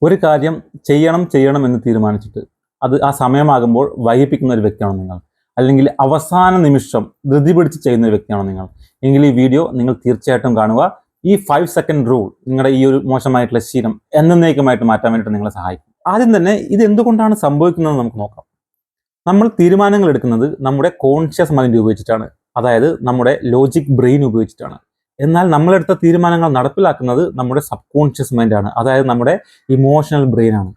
ഒരു കാര്യം ചെയ്യണം എന്ന് തീരുമാനിച്ചിട്ട് അത് ആ സമയമാകുമ്പോൾ വൈകിപ്പിക്കുന്ന ഒരു വ്യക്തിയാണോ നിങ്ങൾ? അല്ലെങ്കിൽ അവസാന നിമിഷം ധൃതി പിടിച്ച് ചെയ്യുന്ന ഒരു വ്യക്തിയാണോ നിങ്ങൾ? എങ്കിൽ ഈ വീഡിയോ നിങ്ങൾ തീർച്ചയായിട്ടും കാണുക. ഈ 5 സെക്കൻഡ് റൂൾ നിങ്ങളുടെ ഈ ഒരു മോശമായിട്ടുള്ള ശീലം എന്നേക്കുമായിട്ട് മാറ്റാൻ വേണ്ടിയിട്ട് നിങ്ങളെ സഹായിക്കും. ആദ്യം തന്നെ ഇത് എന്തുകൊണ്ടാണ് സംഭവിക്കുന്നത് നമുക്ക് നോക്കാം. നമ്മൾ തീരുമാനങ്ങൾ എടുക്കുന്നത് നമ്മുടെ കോൺഷ്യസ് മൈൻഡ് ഉപയോഗിച്ചിട്ടാണ്, അതായത് നമ്മുടെ ലോജിക് ബ്രെയിൻ ഉപയോഗിച്ചിട്ടാണ്. എന്നാൽ നമ്മളെടുത്ത തീരുമാനങ്ങൾ നടപ്പിലാക്കുന്നത് നമ്മുടെ സബ് കോൺഷ്യസ് മൈൻഡാണ്, അതായത് നമ്മുടെ ഇമോഷണൽ ബ്രെയിനാണ്.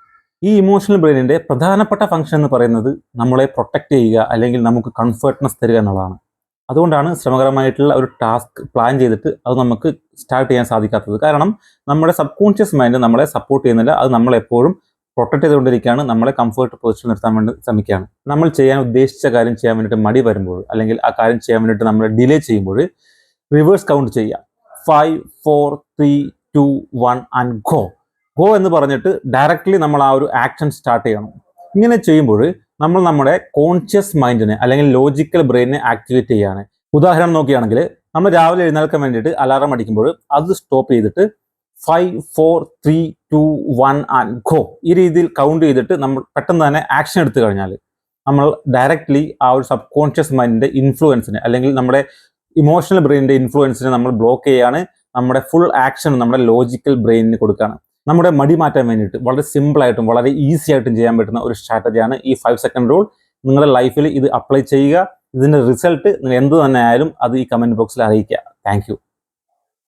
ഈ ഇമോഷണൽ ബ്രെയിനിൻ്റെ പ്രധാനപ്പെട്ട ഫംഗ്ഷൻ എന്ന് പറയുന്നത് നമ്മളെ പ്രൊട്ടക്റ്റ് ചെയ്യുക അല്ലെങ്കിൽ നമുക്ക് കംഫർട്ട്നെസ് തരിക എന്നുള്ളതാണ്. അതുകൊണ്ടാണ് ശ്രമകരമായിട്ടുള്ള ഒരു ടാസ്ക് പ്ലാൻ ചെയ്തിട്ട് അത് നമുക്ക് സ്റ്റാർട്ട് ചെയ്യാൻ സാധിക്കാത്തത്. കാരണം നമ്മുടെ സബ് കോൺഷ്യസ് മൈൻഡ് നമ്മളെ സപ്പോർട്ട് ചെയ്യുന്നില്ല, അത് നമ്മളെപ്പോഴും പ്രൊട്ടക്ട് ചെയ്തുകൊണ്ടിരിക്കുകയാണ്, നമ്മളെ കംഫർട്ട് പൊസിഷൻ നിർത്താൻ വേണ്ടി ശ്രമിക്കുകയാണ്. നമ്മൾ ചെയ്യാൻ ഉദ്ദേശിച്ച കാര്യം ചെയ്യാൻ വേണ്ടിയിട്ട് മടി വരുമ്പോൾ അല്ലെങ്കിൽ ആ കാര്യം ചെയ്യാൻ വേണ്ടിയിട്ട് നമ്മൾ ഡിലേ ചെയ്യുമ്പോൾ റിവേഴ്സ് കൗണ്ട് ചെയ്യുക. 5 4 3 2 1 ആൻഡ് ഗോ എന്ന് പറഞ്ഞിട്ട് ഡയറക്റ്റ്ലി നമ്മൾ ആ ഒരു ആക്ഷൻ സ്റ്റാർട്ട് ചെയ്യണം. ഇങ്ങനെ ചെയ്യുമ്പോൾ നമ്മൾ നമ്മുടെ കോൺഷ്യസ് മൈൻഡിനെ അല്ലെങ്കിൽ ലോജിക്കൽ ബ്രെയിനിനെ ആക്ടിവേറ്റ് ചെയ്യുകയാണ്. ഉദാഹരണം നോക്കുകയാണെങ്കിൽ നമ്മൾ രാവിലെ എഴുന്നേൽക്കാൻ വേണ്ടിയിട്ട് അലാറം അടിക്കുമ്പോൾ അത് സ്റ്റോപ്പ് ചെയ്തിട്ട് 5 4 3 2 1 ആൻഡ് ഗോ ഈ രീതിയിൽ കൗണ്ട് ചെയ്തിട്ട് നമ്മൾ പെട്ടെന്ന് തന്നെ ആക്ഷൻ എടുത്തു കഴിഞ്ഞാൽ നമ്മൾ ഡയറക്റ്റ്ലി ആ ഒരു സബ് കോൺഷ്യസ് മൈൻഡിൻ്റെ ഇൻഫ്ലുവൻസിനെ അല്ലെങ്കിൽ നമ്മുടെ ഇമോഷണൽ ബ്രെയിനിൻ്റെ ഇൻഫ്ലുവൻസിനെ നമ്മൾ ബ്ലോക്ക് ചെയ്യാണ്. നമ്മുടെ ഫുൾ ആക്ഷൻ നമ്മുടെ ലോജിക്കൽ ബ്രെയിനിന് കൊടുക്കുകയാണ്. നമ്മുടെ മടി മാറ്റാൻ വേണ്ടിയിട്ട് വളരെ സിമ്പിളായിട്ടും വളരെ ഈസി ആയിട്ടും ചെയ്യാൻ പറ്റുന്ന ഒരു സ്ട്രാറ്റജിയാണ് ഈ 5 സെക്കൻഡ് റൂൾ. നിങ്ങളുടെ ലൈഫിൽ ഇത് അപ്ലൈ ചെയ്യുക. ഇതിൻ്റെ റിസൾട്ട് നിങ്ങൾ എന്ത് തന്നെ ആയാലും അത് ഈ കമൻറ്റ് ബോക്സിൽ അറിയിക്കുക. താങ്ക്